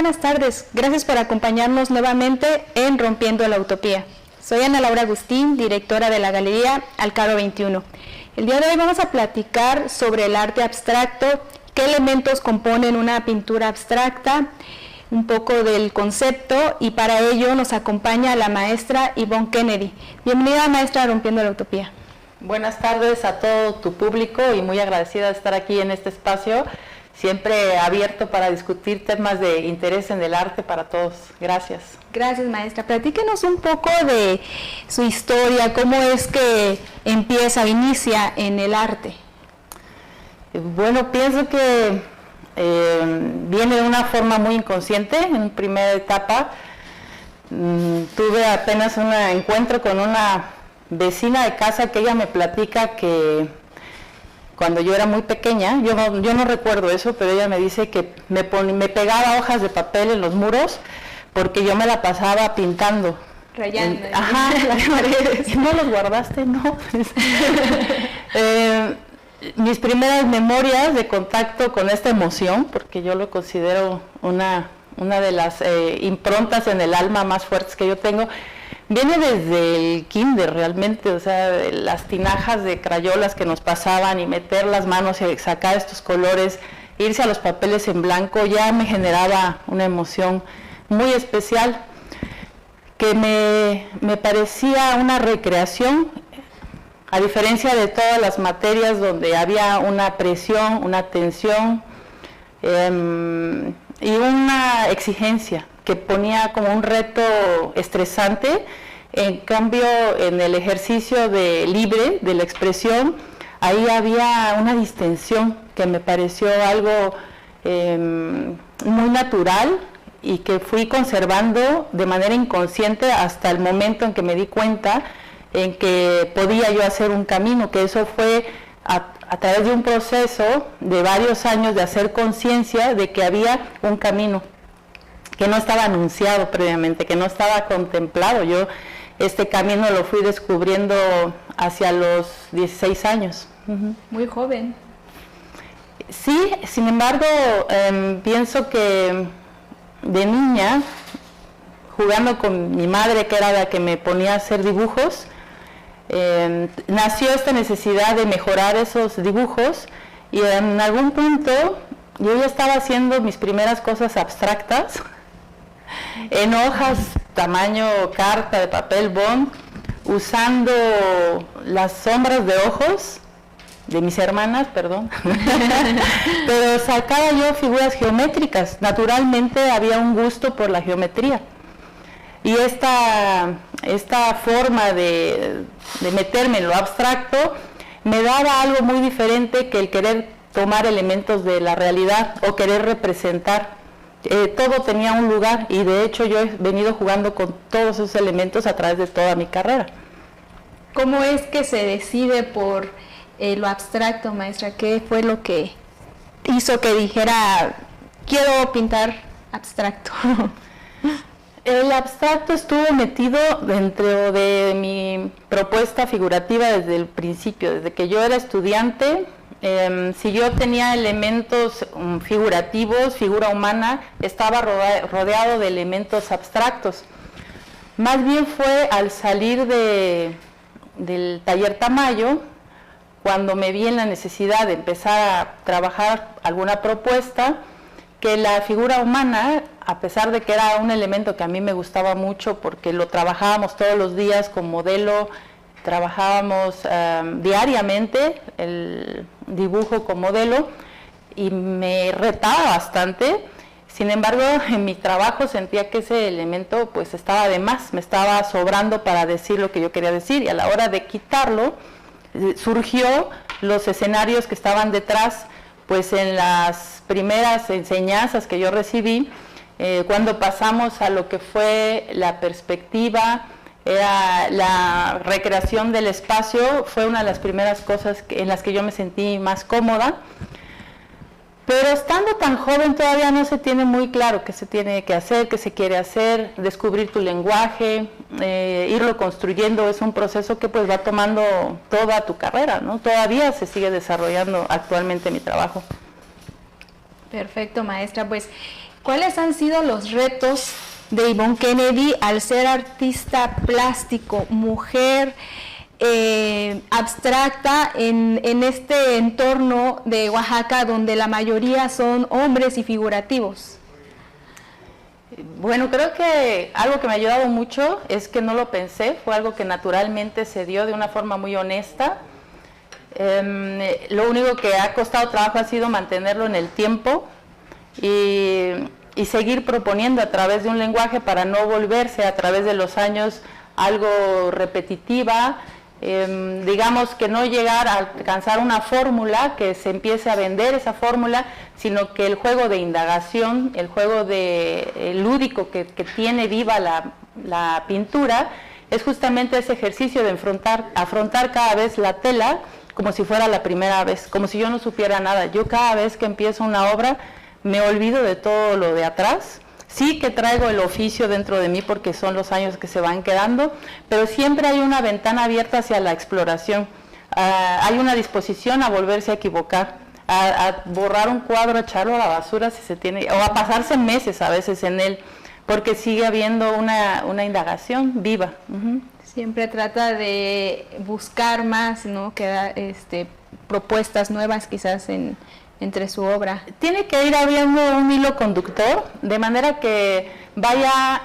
buenas tardes. Gracias por acompañarnos nuevamente en Rompiendo la Utopía. Soy Ana Laura Agustín, directora de la Galería Alcaro 21. El día de hoy vamos a platicar sobre el arte abstracto, qué elementos componen una pintura abstracta, un poco del concepto, y para ello nos acompaña la maestra Yvonne Kennedy. Bienvenida, maestra, a Rompiendo la Utopía. Buenas tardes a todo tu público y muy agradecida de estar aquí en este espacio, siempre abierto para discutir temas de interés en el arte para todos. Gracias. Gracias, maestra. Platíquenos un poco de su historia, cómo es que inicia en el arte. Bueno, pienso que viene de una forma muy inconsciente. En primera etapa tuve apenas un encuentro con una vecina de casa que ella me platica que cuando yo era muy pequeña, yo no recuerdo eso, pero ella me dice que me pegaba hojas de papel en los muros porque yo me la pasaba pintando. Rayando. Ajá, las paredes. ¿No los guardaste? No. Mis primeras memorias de contacto con esta emoción, porque yo lo considero una de las improntas en el alma más fuertes que yo tengo, viene desde el kinder realmente, o sea, las tinajas de crayolas que nos pasaban y meter las manos y sacar estos colores, irse a los papeles en blanco, ya me generaba una emoción muy especial que me parecía una recreación, a diferencia de todas las materias donde había una presión, una tensión y una exigencia que ponía como un reto estresante. En cambio, en el ejercicio libre de la expresión, ahí había una distensión que me pareció algo muy natural y que fui conservando de manera inconsciente hasta el momento en que me di cuenta en que podía yo hacer un camino, que eso fue a través de un proceso de varios años de hacer conciencia de que había un camino que no estaba anunciado previamente, que no estaba contemplado. Yo este camino lo fui descubriendo hacia los 16 años. Muy joven. Sí, sin embargo, pienso que de niña, jugando con mi madre, que era la que me ponía a hacer dibujos, nació esta necesidad de mejorar esos dibujos y en algún punto yo ya estaba haciendo mis primeras cosas abstractas en hojas tamaño carta de papel bond, usando las sombras de ojos de mis hermanas, perdón, pero sacaba yo figuras geométricas. Naturalmente había un gusto por la geometría y esta forma de meterme en lo abstracto me daba algo muy diferente que el querer tomar elementos de la realidad o querer representar. Todo tenía un lugar y de hecho yo he venido jugando con todos esos elementos a través de toda mi carrera. ¿Cómo es que se decide por lo abstracto, maestra? ¿Qué fue lo que hizo que dijera, quiero pintar abstracto? El abstracto estuvo metido dentro de mi propuesta figurativa desde el principio, desde que yo era estudiante. Si yo tenía elementos figurativos, figura humana, estaba rodeado de elementos abstractos. Más bien fue al salir del taller Tamayo, cuando me vi en la necesidad de empezar a trabajar alguna propuesta, que la figura humana, a pesar de que era un elemento que a mí me gustaba mucho porque lo trabajábamos todos los días con modelo, trabajábamos diariamente el dibujo con modelo y me retaba bastante. Sin embargo, en mi trabajo sentía que ese elemento pues estaba de más, me estaba sobrando para decir lo que yo quería decir, y a la hora de quitarlo surgió los escenarios que estaban detrás, pues en las primeras enseñanzas que yo recibí, cuando pasamos a lo que fue la perspectiva, la recreación del espacio, fue una de las primeras cosas en las que yo me sentí más cómoda. Pero estando tan joven todavía no se tiene muy claro qué se tiene que hacer, qué se quiere hacer, descubrir tu lenguaje, irlo construyendo. Es un proceso que pues va tomando toda tu carrera, ¿no? Todavía se sigue desarrollando actualmente mi trabajo. Perfecto, maestra. Pues ¿Cuáles han sido los retos de Yvonne Kennedy al ser artista plástico, mujer abstracta en este entorno de Oaxaca donde la mayoría son hombres y figurativos? Bueno, creo que algo que me ha ayudado mucho es que no lo pensé, fue algo que naturalmente se dio de una forma muy honesta. Lo único que ha costado trabajo ha sido mantenerlo en el tiempo y seguir proponiendo a través de un lenguaje para no volverse a través de los años algo repetitiva, digamos que no llegar a alcanzar una fórmula, que se empiece a vender esa fórmula, sino que el juego de indagación, el juego lúdico que tiene viva la pintura, es justamente ese ejercicio de afrontar cada vez la tela como si fuera la primera vez, como si yo no supiera nada. Yo cada vez que empiezo una obra me olvido de todo lo de atrás. Sí que traigo el oficio dentro de mí porque son los años que se van quedando, pero siempre hay una ventana abierta hacia la exploración. Hay una disposición a volverse a equivocar, a borrar un cuadro, a echarlo a la basura si se tiene, o a pasarse meses a veces en él, porque sigue habiendo una indagación viva. Siempre trata de buscar más, ¿no? Propuestas nuevas quizás entre su obra. Tiene que ir habiendo un hilo conductor, de manera que vaya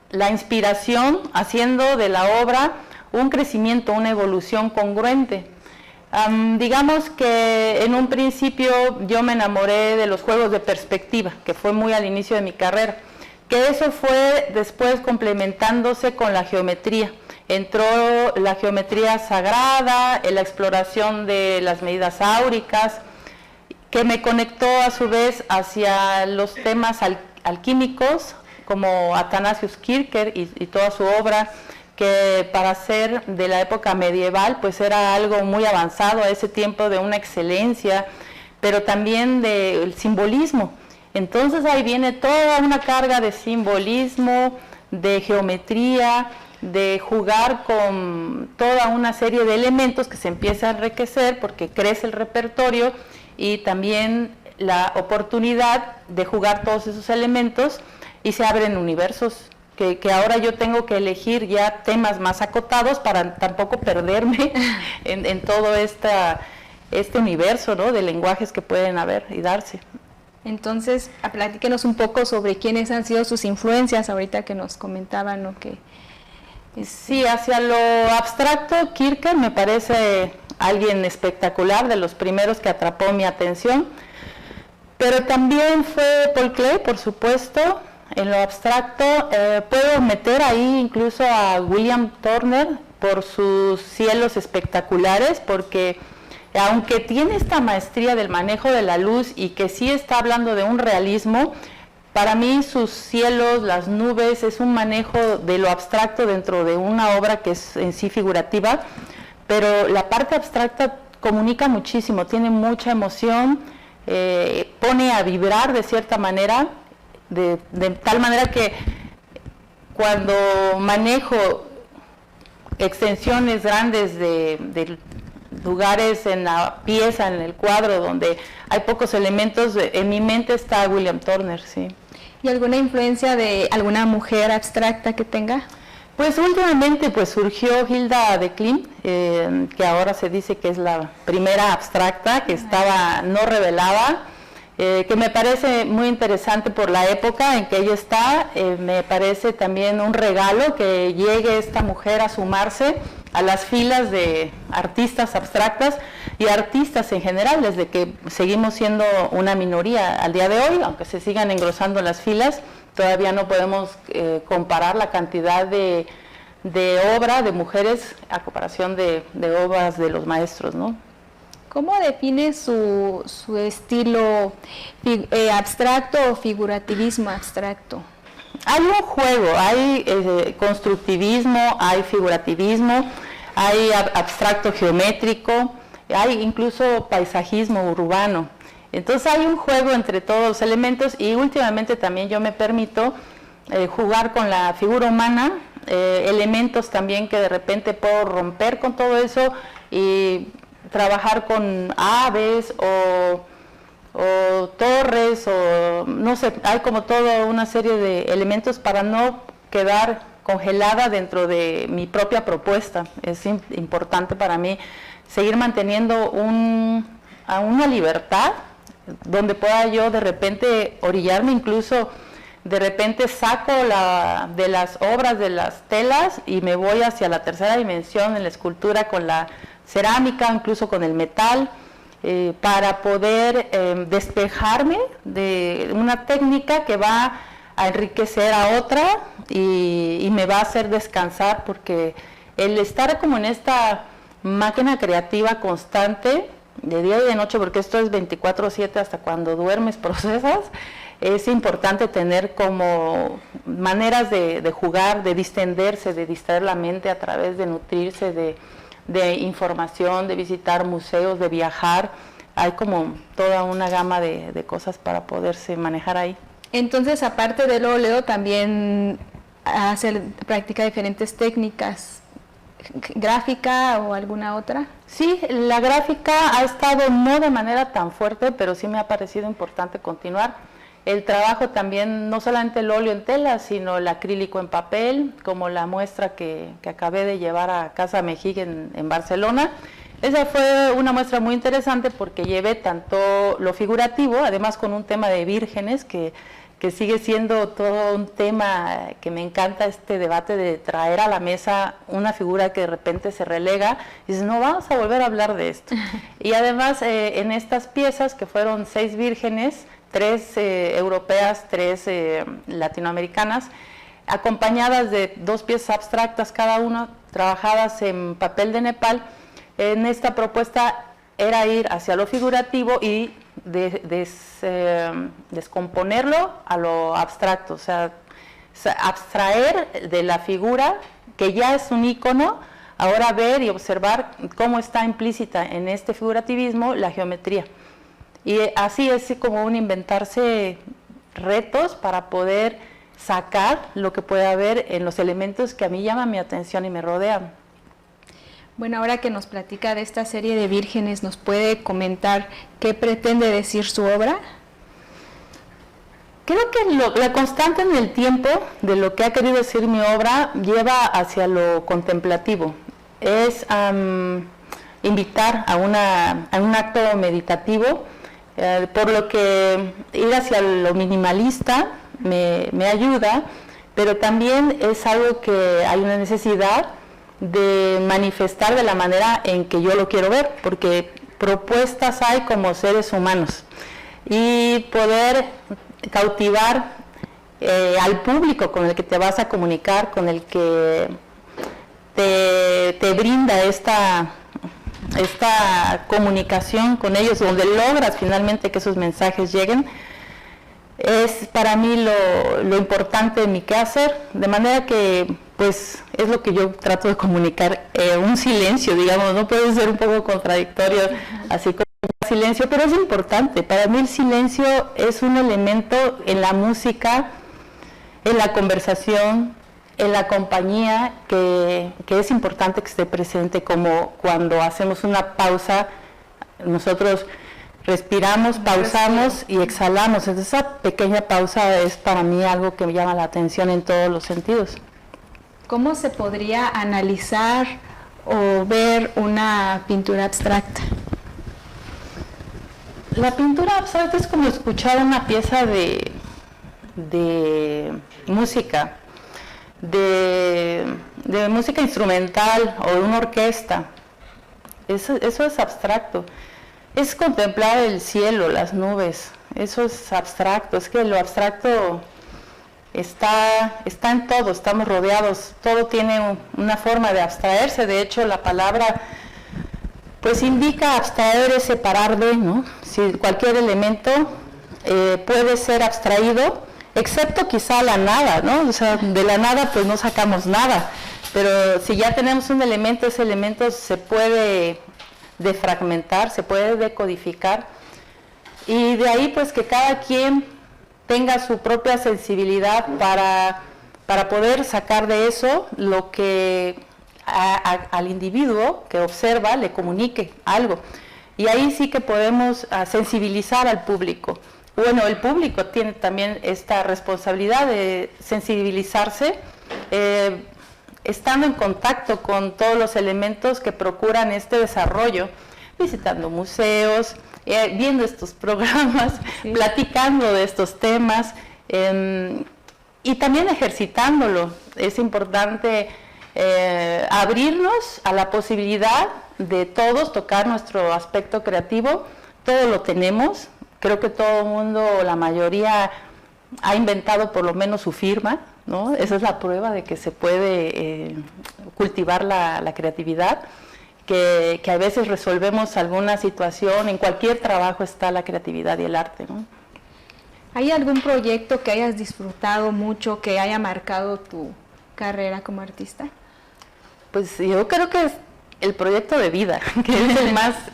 la inspiración haciendo de la obra un crecimiento, una evolución congruente. Digamos que en un principio yo me enamoré de los juegos de perspectiva, que fue muy al inicio de mi carrera, que eso fue después complementándose con la geometría. Entró la geometría sagrada, la exploración de las medidas áuricas, que me conectó a su vez hacia los temas alquímicos, como Athanasius Kircher y toda su obra, que para ser de la época medieval pues era algo muy avanzado a ese tiempo, de una excelencia, pero también del simbolismo. Entonces ahí viene toda una carga de simbolismo, de geometría, de jugar con toda una serie de elementos que se empieza a enriquecer porque crece el repertorio, y también la oportunidad de jugar todos esos elementos, y se abren universos que ahora yo tengo que elegir ya temas más acotados para tampoco perderme en todo este universo, ¿no?, de lenguajes que pueden haber y darse. Entonces, platíquenos un poco sobre quiénes han sido sus influencias, ahorita que nos comentaban, ¿no?, que... Sí, hacia lo abstracto, Kircher me parece alguien espectacular, de los primeros que atrapó mi atención, pero también fue Paul Klee, por supuesto. En lo abstracto puedo meter ahí incluso a William Turner por sus cielos espectaculares, porque aunque tiene esta maestría del manejo de la luz y que sí está hablando de un realismo, para mí sus cielos, las nubes, es un manejo de lo abstracto dentro de una obra que es en sí figurativa, pero la parte abstracta comunica muchísimo, tiene mucha emoción, pone a vibrar de cierta manera, de tal manera que cuando manejo extensiones grandes de lugares en la pieza, en el cuadro, donde hay pocos elementos, en mi mente está William Turner, sí. ¿Y alguna influencia de alguna mujer abstracta que tenga? Pues últimamente pues surgió Hilda de Klim, que ahora se dice que es la primera abstracta, que estaba no revelada, que me parece muy interesante por la época en que ella está. Me parece también un regalo que llegue esta mujer a sumarse a las filas de artistas abstractas y artistas en general, desde que seguimos siendo una minoría al día de hoy, aunque se sigan engrosando las filas. Todavía no podemos comparar la cantidad de obra de mujeres a comparación de obras de los maestros, ¿no? ¿Cómo define su estilo abstracto o figurativismo abstracto? Hay un juego, hay constructivismo, hay figurativismo, hay abstracto geométrico, hay incluso paisajismo urbano. Entonces hay un juego entre todos los elementos, y últimamente también yo me permito jugar con la figura humana, elementos también que de repente puedo romper con todo eso y trabajar con aves o o torres, o no sé, hay como toda una serie de elementos para no quedar congelada dentro de mi propia propuesta. Es importante para mí seguir manteniendo una libertad donde pueda yo de repente orillarme, incluso de repente saco de las obras, de las telas, y me voy hacia la tercera dimensión en la escultura con la cerámica, incluso con el metal, para poder despejarme de una técnica que va a enriquecer a otra y me va a hacer descansar, porque el estar como en esta máquina creativa constante, de día y de noche, porque esto es 24/7, hasta cuando duermes procesas, es importante tener como maneras de jugar, de distenderse, de distraer la mente a través de nutrirse de información, de visitar museos, de viajar. Hay como toda una gama de cosas para poderse manejar ahí. Entonces, aparte del óleo, también practica diferentes técnicas, gráfica o alguna otra. Sí, la gráfica ha estado no de manera tan fuerte, pero sí me ha parecido importante continuar. El trabajo también, no solamente el óleo en tela, sino el acrílico en papel, como la muestra que acabé de llevar a Casa Mejic en Barcelona. Esa fue una muestra muy interesante porque llevé tanto lo figurativo, además con un tema de vírgenes, que sigue siendo todo un tema que me encanta, este debate de traer a la mesa una figura que de repente se relega y dices, no, vamos a volver a hablar de esto. Y además en estas piezas, que fueron 6 vírgenes, 3 europeas, 3 latinoamericanas, acompañadas de 2 piezas abstractas cada una, trabajadas en papel de Nepal. En esta propuesta era ir hacia lo figurativo y descomponerlo a lo abstracto, o sea, abstraer de la figura, que ya es un ícono, ahora ver y observar cómo está implícita en este figurativismo la geometría. Y así es como un inventarse retos para poder sacar lo que puede haber en los elementos que a mí llaman mi atención y me rodean. Bueno, ahora que nos platica de esta serie de vírgenes, ¿nos puede comentar qué pretende decir su obra? Creo que la constante en el tiempo de lo que ha querido decir mi obra lleva hacia lo contemplativo. Es invitar a un acto meditativo, por lo que ir hacia lo minimalista me ayuda, pero también es algo que hay una necesidad de manifestar de la manera en que yo lo quiero ver, porque propuestas hay como seres humanos, y poder cautivar al público con el que te vas a comunicar, con el que te brinda esta comunicación con ellos, donde logras finalmente que esos mensajes lleguen, es para mí lo importante de mi quehacer, de manera que pues es lo que yo trato de comunicar, un silencio, digamos, no puede ser un poco contradictorio, así como un silencio, pero es importante. Para mí el silencio es un elemento en la música, en la conversación, en la compañía, que es importante que esté presente, como cuando hacemos una pausa, nosotros respiramos, pausamos y exhalamos. Entonces, esa pequeña pausa es para mí algo que me llama la atención en todos los sentidos. ¿Cómo se podría analizar o ver una pintura abstracta? La pintura abstracta es como escuchar una pieza de música, de música instrumental o de una orquesta. Eso es abstracto. Es contemplar el cielo, las nubes. Eso es abstracto. Es que lo abstracto está en todo, estamos rodeados, todo tiene una forma de abstraerse. De hecho, la palabra pues indica abstraer es separar de, ¿no? Si cualquier elemento puede ser abstraído, excepto quizá la nada, ¿no? O sea, de la nada pues no sacamos nada, pero si ya tenemos un elemento, ese elemento se puede defragmentar, se puede decodificar, y de ahí pues que cada quien tenga su propia sensibilidad para poder sacar de eso lo que al individuo que observa le comunique algo. y ahí sí que podemos sensibilizar al público. Bueno, el público tiene también esta responsabilidad de sensibilizarse, estando en contacto con todos los elementos que procuran este desarrollo, visitando museos, viendo estos programas, sí, platicando de estos temas, y también ejercitándolo. Es importante abrirnos a la posibilidad de todos tocar nuestro aspecto creativo. Todo lo tenemos, creo que todo el mundo, la mayoría, ha inventado por lo menos su firma, ¿no? Esa es la prueba de que se puede cultivar la creatividad, que a veces resolvemos alguna situación. En cualquier trabajo está la creatividad y el arte, ¿no? ¿Hay algún proyecto que hayas disfrutado mucho, que haya marcado tu carrera como artista? Pues yo creo que es el proyecto de vida, que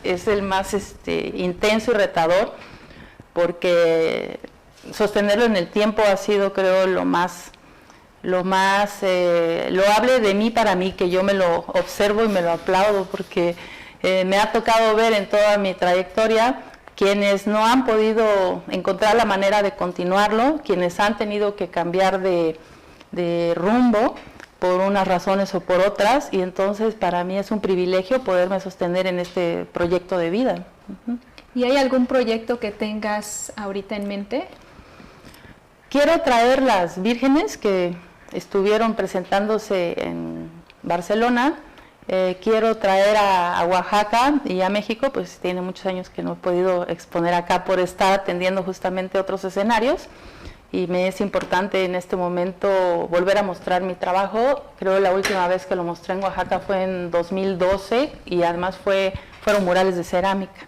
es el más intenso y retador, porque sostenerlo en el tiempo ha sido, creo, lo más loable de mí para mí, que yo me lo observo y me lo aplaudo, porque me ha tocado ver en toda mi trayectoria quienes no han podido encontrar la manera de continuarlo, quienes han tenido que cambiar de rumbo por unas razones o por otras, y entonces para mí es un privilegio poderme sostener en este proyecto de vida. ¿Y hay algún proyecto que tengas ahorita en mente? Quiero traer las vírgenes que estuvieron presentándose en Barcelona. Quiero traer a Oaxaca y a México, pues tiene muchos años que no he podido exponer acá por estar atendiendo justamente otros escenarios, y me es importante en este momento volver a mostrar mi trabajo. Creo que la última vez que lo mostré en Oaxaca fue en 2012, y además fueron murales de cerámica,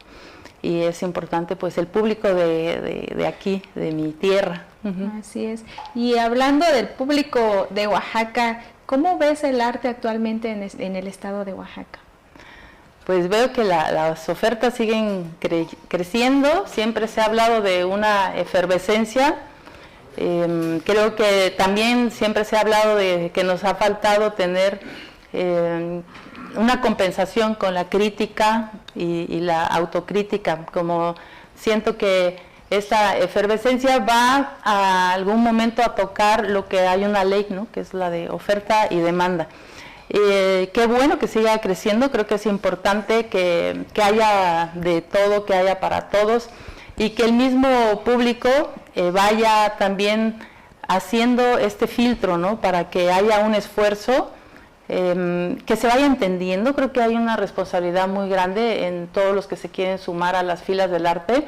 y es importante pues el público de aquí, de mi tierra. Así es. Y hablando del público de Oaxaca, ¿cómo ves el arte actualmente en el estado de Oaxaca? Pues veo que las ofertas siguen creciendo. Siempre se ha hablado de una efervescencia. Creo que también siempre se ha hablado de que nos ha faltado tener una compensación con la crítica y la autocrítica. Como siento que esta efervescencia va a algún momento a tocar lo que hay una ley, ¿no?, que es la de oferta y demanda. Qué bueno que siga creciendo. Creo que es importante que haya de todo, que haya para todos, y que el mismo público vaya también haciendo este filtro, ¿no?, para que haya un esfuerzo, que se vaya entendiendo. Creo que hay una responsabilidad muy grande en todos los que se quieren sumar a las filas del arte,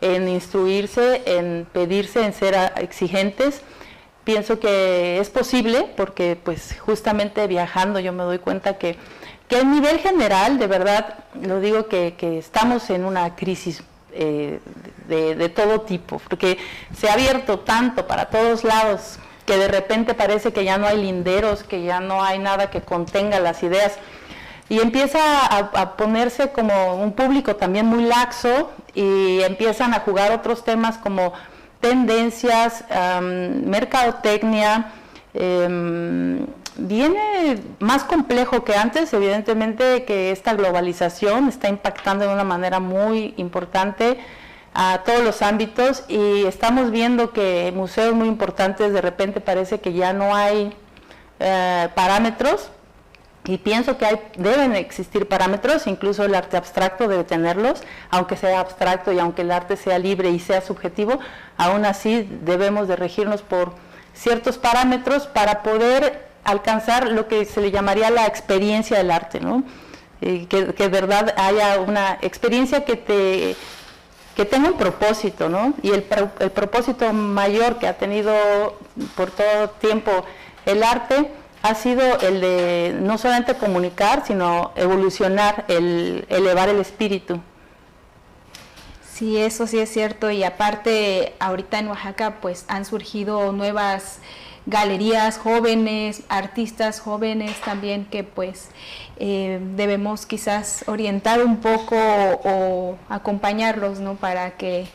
en instruirse, en pedirse, en ser exigentes. Pienso que es posible, porque pues justamente viajando yo me doy cuenta que a nivel general, de verdad, lo digo, que estamos en una crisis de todo tipo, porque se ha abierto tanto para todos lados, que de repente parece que ya no hay linderos, que ya no hay nada que contenga las ideas, y empieza a ponerse como un público también muy laxo, y empiezan a jugar otros temas como tendencias, mercadotecnia. Viene más complejo que antes. Evidentemente que esta globalización está impactando de una manera muy importante a todos los ámbitos, y estamos viendo que museos muy importantes de repente parece que ya no hay parámetros, y pienso que deben existir parámetros. Incluso el arte abstracto debe tenerlos, aunque sea abstracto y aunque el arte sea libre y sea subjetivo, aún así debemos de regirnos por ciertos parámetros para poder alcanzar lo que se le llamaría la experiencia del arte, ¿no? Que de verdad haya una experiencia que tenga un propósito, ¿no? Y el propósito mayor que ha tenido por todo tiempo el arte ha sido el de no solamente comunicar, sino evolucionar, elevar el espíritu. Sí, eso sí es cierto. Y aparte, ahorita en Oaxaca pues han surgido nuevas galerías jóvenes, artistas jóvenes también, que pues debemos quizás orientar un poco o acompañarlos, ¿no?, para que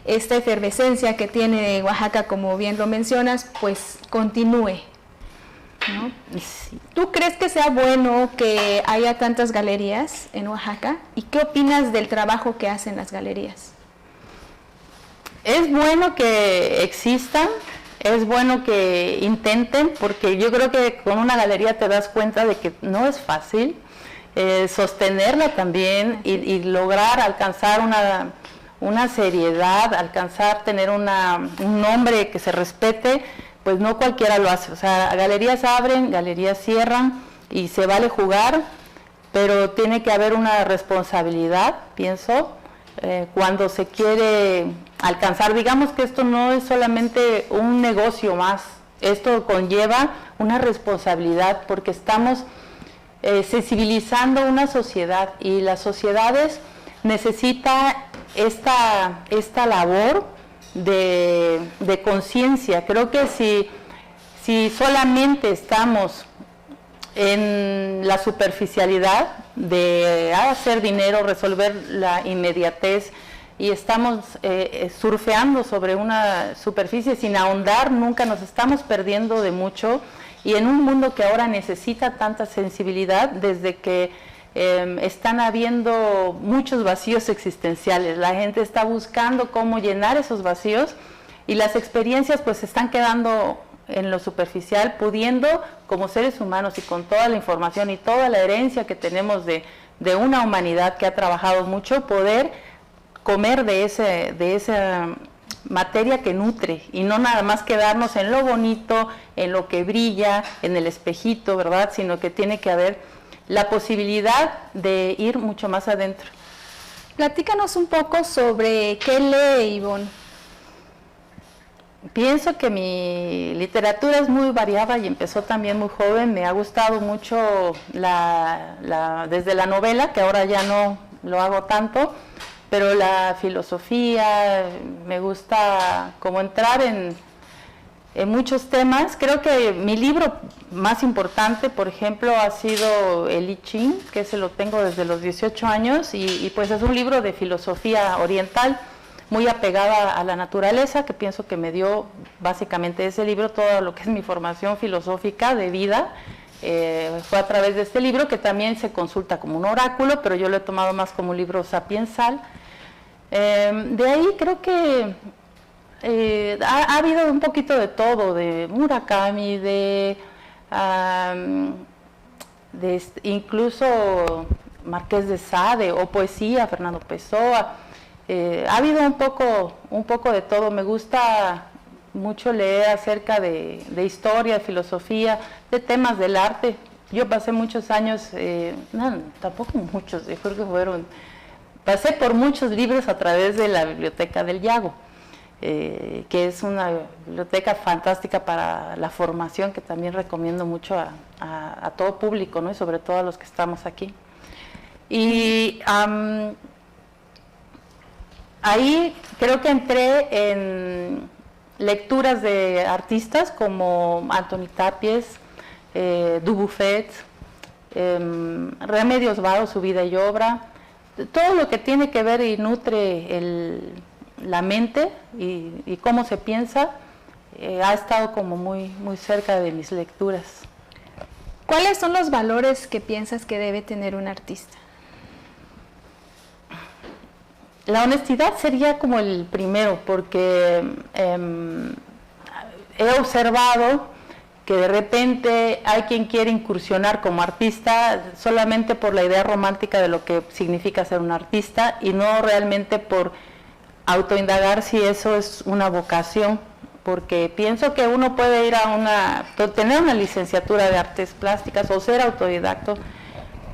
esta efervescencia que tiene Oaxaca, como bien lo mencionas, pues continúe. ¿no? Sí. ¿Tú crees que sea bueno que haya tantas galerías en Oaxaca? ¿Y qué opinas del trabajo que hacen las galerías? Es bueno que existan, es bueno que intenten, porque yo creo que con una galería te das cuenta de que no es fácil sostenerla también y lograr alcanzar una seriedad, alcanzar tener un nombre que se respete, pues no cualquiera lo hace. O sea, galerías abren, galerías cierran y se vale jugar, pero tiene que haber una responsabilidad, pienso, cuando se quiere alcanzar. Digamos que esto no es solamente un negocio más, esto conlleva una responsabilidad porque estamos sensibilizando una sociedad y las sociedades necesitan esta labor de conciencia. Creo que si solamente estamos en la superficialidad de hacer dinero, resolver la inmediatez y estamos surfeando sobre una superficie sin ahondar, nunca nos estamos perdiendo de mucho, y en un mundo que ahora necesita tanta sensibilidad, desde que están habiendo muchos vacíos existenciales, la gente está buscando cómo llenar esos vacíos y las experiencias pues se están quedando en lo superficial, pudiendo como seres humanos y con toda la información y toda la herencia que tenemos de una humanidad que ha trabajado mucho, poder comer de esa materia que nutre y no nada más quedarnos en lo bonito, en lo que brilla, en el espejito, ¿verdad? Sino que tiene que haber la posibilidad de ir mucho más adentro. Platícanos un poco sobre qué lee Ivonne. Pienso que mi literatura es muy variada y empezó también muy joven. Me ha gustado mucho desde la novela, que ahora ya no lo hago tanto, pero la filosofía, me gusta como entrar en muchos temas. Creo que mi libro más importante, por ejemplo, ha sido el I Ching, que ese lo tengo desde los 18 años y pues es un libro de filosofía oriental, muy apegada a la naturaleza, que pienso que me dio básicamente ese libro, todo lo que es mi formación filosófica de vida, fue a través de este libro, que también se consulta como un oráculo, pero yo lo he tomado más como un libro sapiensal. De ahí creo que ha habido un poquito de todo, de Murakami, incluso Marqués de Sade, o poesía, Fernando Pessoa. Ha habido un poco de todo. Me gusta mucho leer acerca de historia, de filosofía, de temas del arte. Yo pasé muchos años, no, tampoco muchos, yo creo que pasé por muchos libros a través de la Biblioteca del Yago, que es una biblioteca fantástica para la formación, que también recomiendo mucho a todo público, ¿no? Y sobre todo a los que estamos aquí. Y ahí creo que entré en lecturas de artistas como Antoni Tàpies, Dubuffet, Remedios Varo, su vida y obra, todo lo que tiene que ver y nutre la mente y cómo se piensa, ha estado como muy cerca de mis lecturas. ¿Cuáles son los valores que piensas que debe tener un artista? La honestidad sería como el primero, porque he observado que de repente hay quien quiere incursionar como artista solamente por la idea romántica de lo que significa ser un artista y no realmente por autoindagar si eso es una vocación, porque pienso que uno puede ir tener una licenciatura de artes plásticas o ser autodidacto,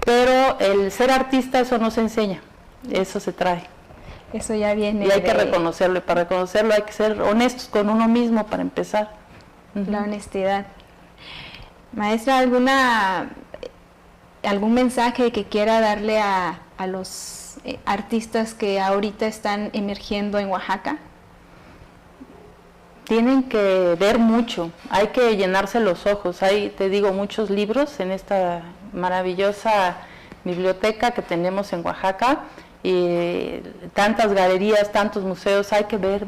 pero el ser artista eso no se enseña, eso se trae. Eso ya viene. Y hay que reconocerlo, y para reconocerlo hay que ser honestos con uno mismo para empezar. La honestidad. Maestra, ¿algún mensaje que quiera darle a los artistas que ahorita están emergiendo en Oaxaca? Tienen que ver mucho, hay que llenarse los ojos. Hay, te digo, muchos libros en esta maravillosa biblioteca que tenemos en Oaxaca, y tantas galerías, tantos museos. Hay que ver,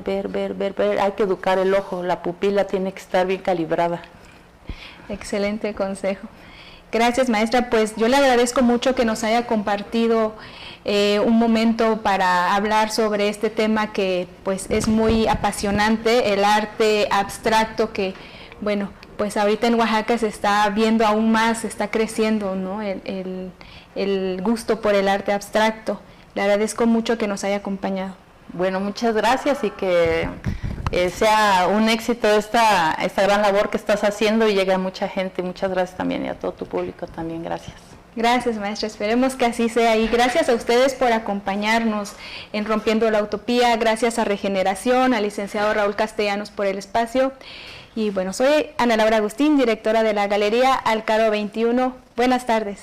hay que educar el ojo, la pupila tiene que estar bien calibrada. Excelente consejo. Gracias, maestra. Pues yo le agradezco mucho que nos haya compartido un momento para hablar sobre este tema que pues es muy apasionante, el arte abstracto que, bueno, pues ahorita en Oaxaca se está viendo aún más, se está creciendo, ¿no? el gusto por el arte abstracto. Le agradezco mucho que nos haya acompañado. Bueno, muchas gracias y que sea un éxito esta gran labor que estás haciendo y llegue a mucha gente. Muchas gracias también y a todo tu público también. Gracias. Gracias, maestra. Esperemos que así sea. Y gracias a ustedes por acompañarnos en Rompiendo la Utopía. Gracias a Regeneración, al licenciado Raúl Castellanos por el espacio. Y bueno, soy Ana Laura Agustín, directora de la Galería Alcaro 21. Buenas tardes.